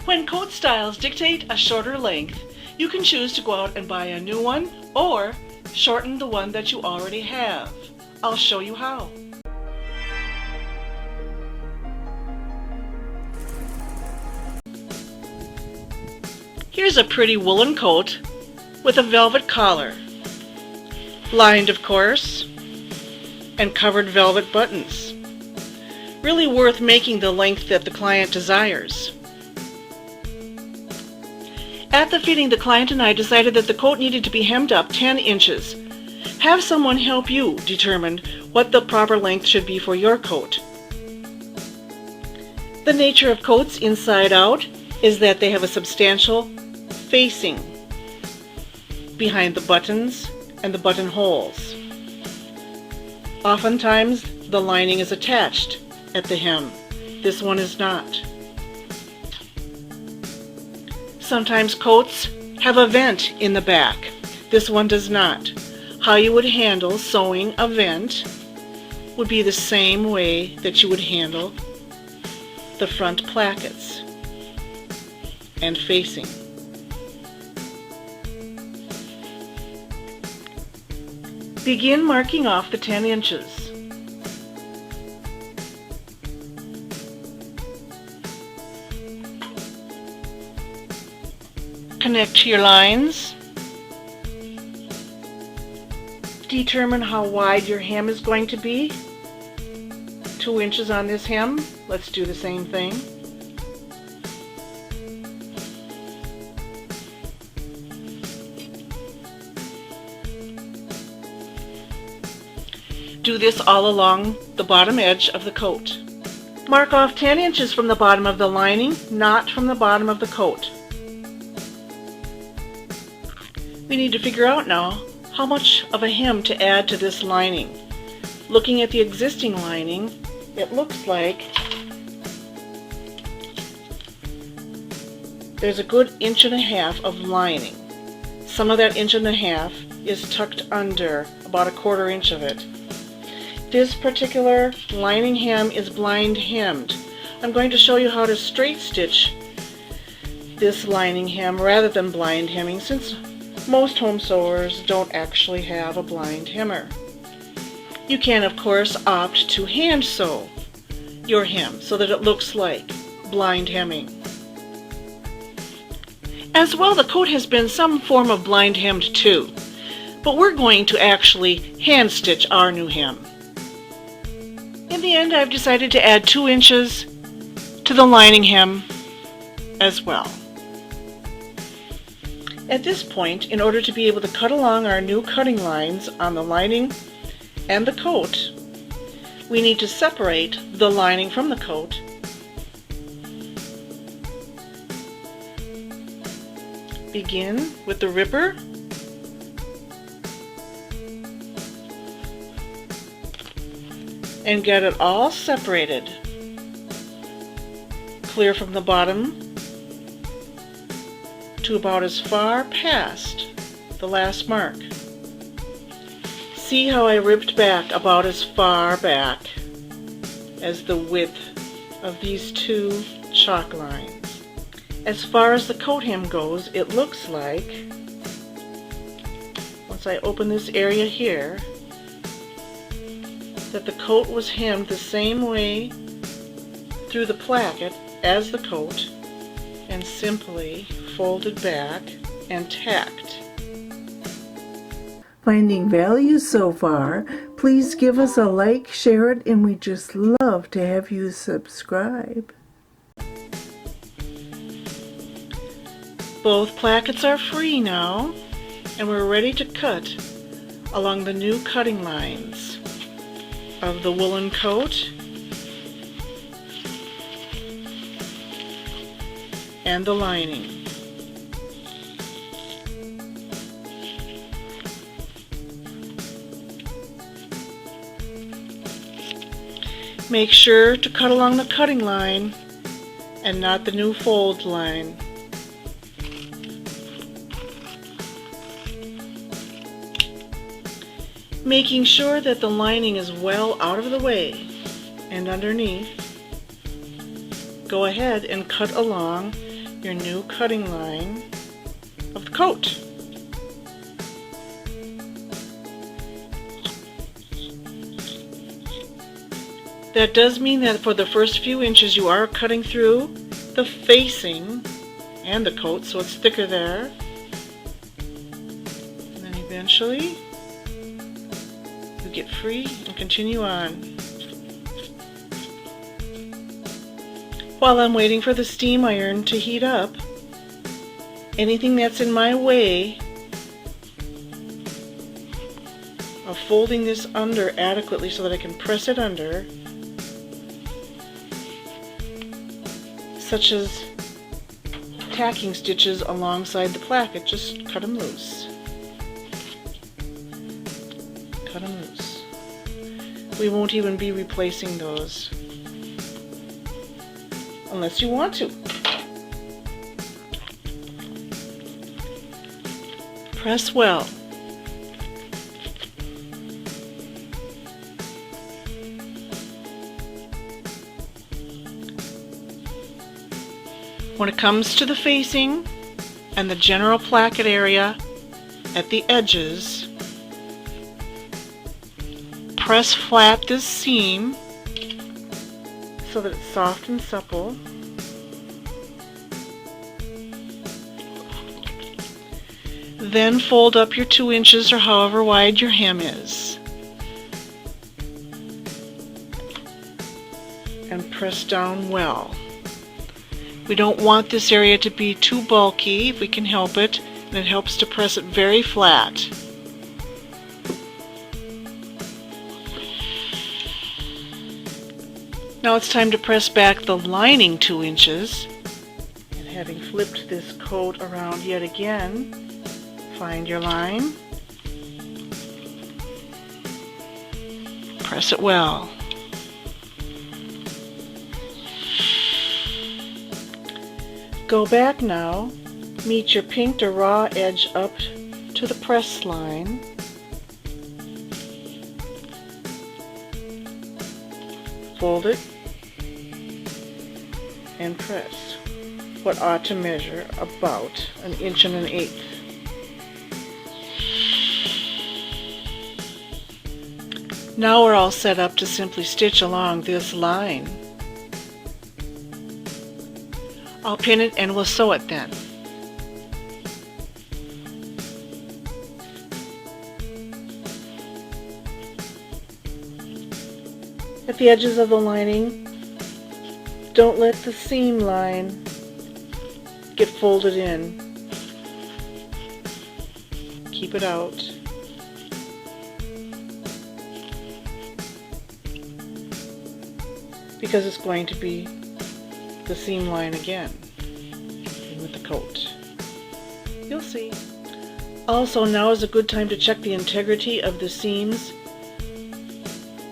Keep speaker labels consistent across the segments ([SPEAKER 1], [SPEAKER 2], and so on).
[SPEAKER 1] When coat styles dictate a shorter length, you can choose to go out and buy a new one or shorten the one that you already have. I'll show you how. Here's a pretty woolen coat with a velvet collar, lined of course, and covered velvet buttons. Really worth making the length that the client desires. At the fitting, the client and I decided that the coat needed to be hemmed up 10 inches. Have someone help you determine what the proper length should be for your coat. The nature of coats inside out is that they have a substantial facing behind the buttons and the buttonholes. Oftentimes the lining is attached at the hem. This one is not. Sometimes coats have a vent in the back. This one does not. How you would handle sewing a vent would be the same way that you would handle the front plackets and facing. Begin marking off the 10 inches. Connect your lines. Determine how wide your hem is going to be. 2 inches on this hem. Let's do the same thing. Do this all along the bottom edge of the coat. Mark off 10 inches from the bottom of the lining, not from the bottom of the coat. We need to figure out now how much of a hem to add to this lining. Looking at the existing lining, it looks like there's a good 1.5 inches of lining. Some of that 1.5 inches is tucked under, about 1/4 inch of it. This particular lining hem is blind hemmed. I'm going to show you how to straight stitch this lining hem rather than blind hemming, since most home sewers don't actually have a blind hemmer. You can, of course, opt to hand sew your hem so that it looks like blind hemming. As well, the coat has been some form of blind hemmed too, but we're going to actually hand stitch our new hem. In the end, I've decided to add 2 inches to the lining hem as well. At this point, in order to be able to cut along our new cutting lines on the lining and the coat, we need to separate the lining from the coat begin with the ripper and get it all separated, clear from the bottom to about as far past the last mark. See how I ripped back about as far back as the width of these 2 chalk lines. As far as the coat hem goes, it looks like, once I open this area here, that the coat was hemmed the same way through the placket as the coat and simply folded back and tacked.
[SPEAKER 2] Finding value so far, please give us a like, share it, and we'd just love to have you subscribe.
[SPEAKER 1] Both plackets are free now, and we're ready to cut along the new cutting lines of the woolen coat and the lining. Make sure to cut along the cutting line and not the new fold line. Making sure that the lining is well out of the way and underneath, go ahead and cut along your new cutting line of the coat. That does mean that for the first few inches you are cutting through the facing and the coat, so it's thicker there. And then eventually you get free and continue on. While I'm waiting for the steam iron to heat up, anything that's in my way of folding this under adequately so that I can press it under, such as tacking stitches alongside the placket, just cut them loose. Cut them loose. We won't even be replacing those unless you want to. Press well. When it comes to the facing and the general placket area at the edges, press flat this seam so that it's soft and supple. Then fold up your 2 inches or however wide your hem is. And press down well. We don't want this area to be too bulky if we can help it, and it helps to press it very flat. Now it's time to press back the lining 2 inches, and having flipped this coat around yet again, find your line, press it well. Go back now, meet your pinked or raw edge up to the press line, fold it, and press what ought to measure about 1 1/8 inches. Now we're all set up to simply stitch along this line. I'll pin it and we'll sew it then. At the edges of the lining, don't let the seam line get folded in. Keep it out. Because it's going to be the seam line again with the coat. You'll see. Also, now is a good time to check the integrity of the seams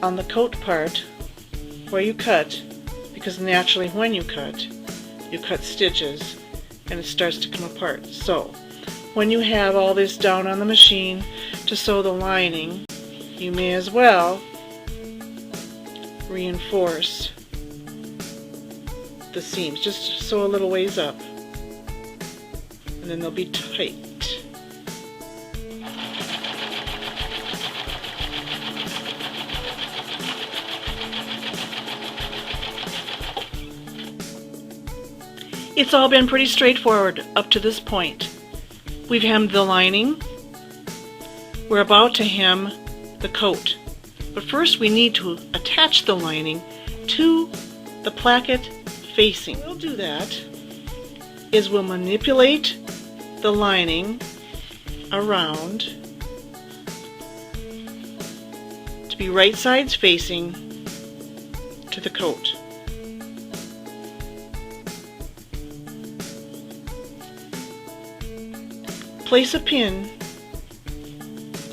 [SPEAKER 1] on the coat part where you cut, because naturally when you cut stitches and it starts to come apart. So when you have all this down on the machine to sew the lining, you may as well reinforce the seams. Just sew a little ways up and then they'll be tight. It's all been pretty straightforward up to this point. We've hemmed the lining. We're about to hem the coat. But first we need to attach the lining to the placket facing. We'll do that is we'll manipulate the lining around to be right sides facing to the coat. Place a pin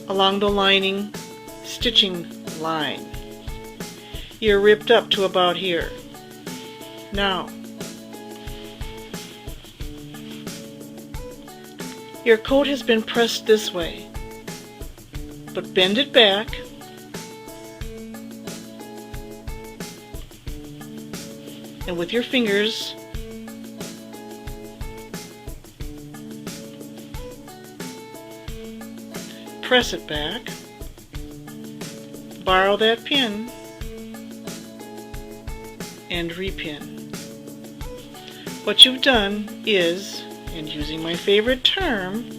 [SPEAKER 1] along the lining stitching line. You're ripped up to about here. Now, your coat has been pressed this way, but bend it back and with your fingers press it back, borrow that pin, and repin. What you've done is, and using my favorite term,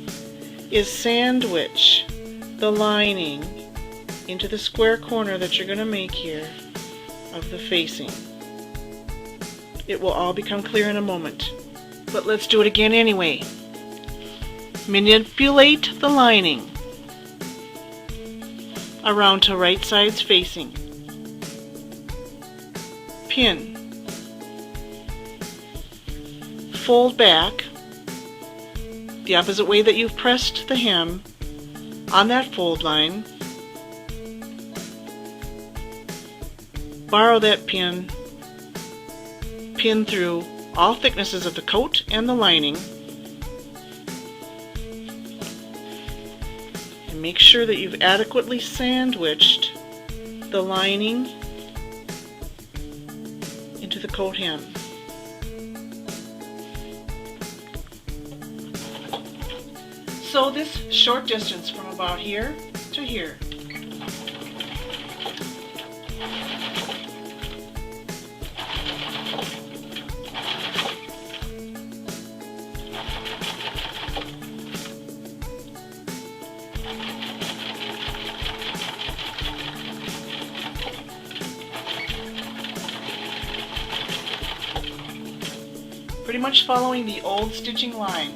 [SPEAKER 1] is sandwich the lining into the square corner that you're going to make here of the facing. It will all become clear in a moment, but let's do it again anyway. Manipulate the lining around to right sides facing. Pin. Fold back the opposite way that you've pressed the hem on that fold line. Borrow that pin, pin through all thicknesses of the coat and the lining, and make sure that you've adequately sandwiched the lining into the coat hem. Sew this short distance from about here to here. Pretty much following the old stitching line.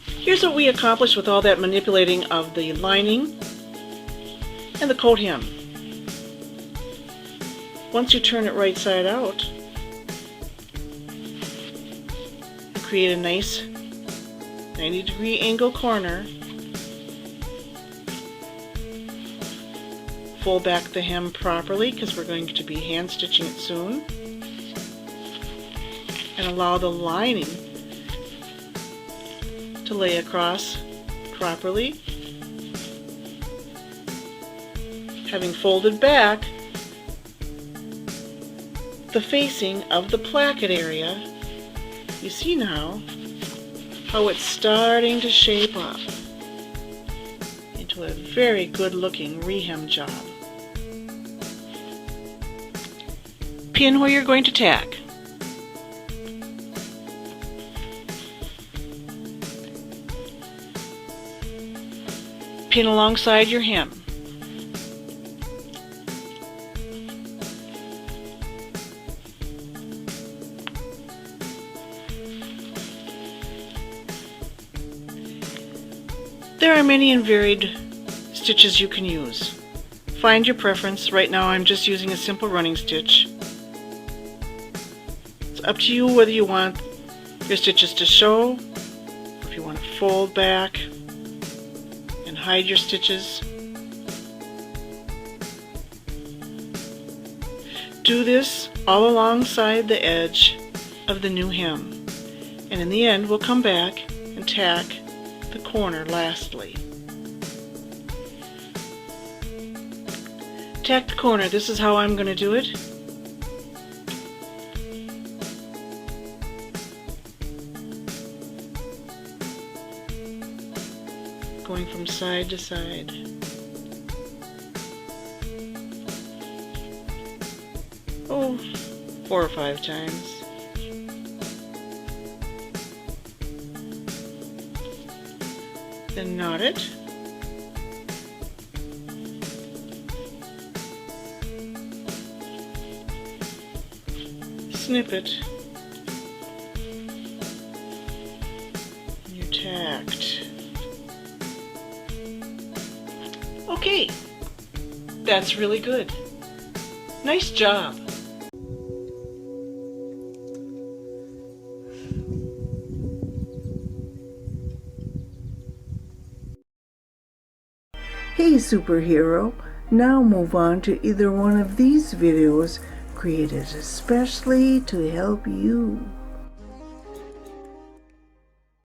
[SPEAKER 1] Here's what we accomplished with all that manipulating of the lining and the coat hem. Once you turn it right side out, you create a nice 90-degree angle corner. Fold back the hem properly because we're going to be hand stitching it soon, and allow the lining to lay across properly. Having folded back the facing of the placket area, you see now how it's starting to shape up into a very good looking rehem job. Pin where you're going to tack. Pin alongside your hem. There are many and varied stitches you can use. Find your preference. Right now I'm just using a simple running stitch. It's up to you whether you want your stitches to show, or if you want to fold back and hide your stitches. Do this all alongside the edge of the new hem, and in the end we'll come back and tack the corner lastly. Tack the corner. This is how I'm going to do it. Going from side to side. Oh, 4 or 5 times. Then knot it. Snip it. You're tacked. Okay, that's really good. Nice job.
[SPEAKER 2] Hey superhero, now move on to either one of these videos created especially to help you.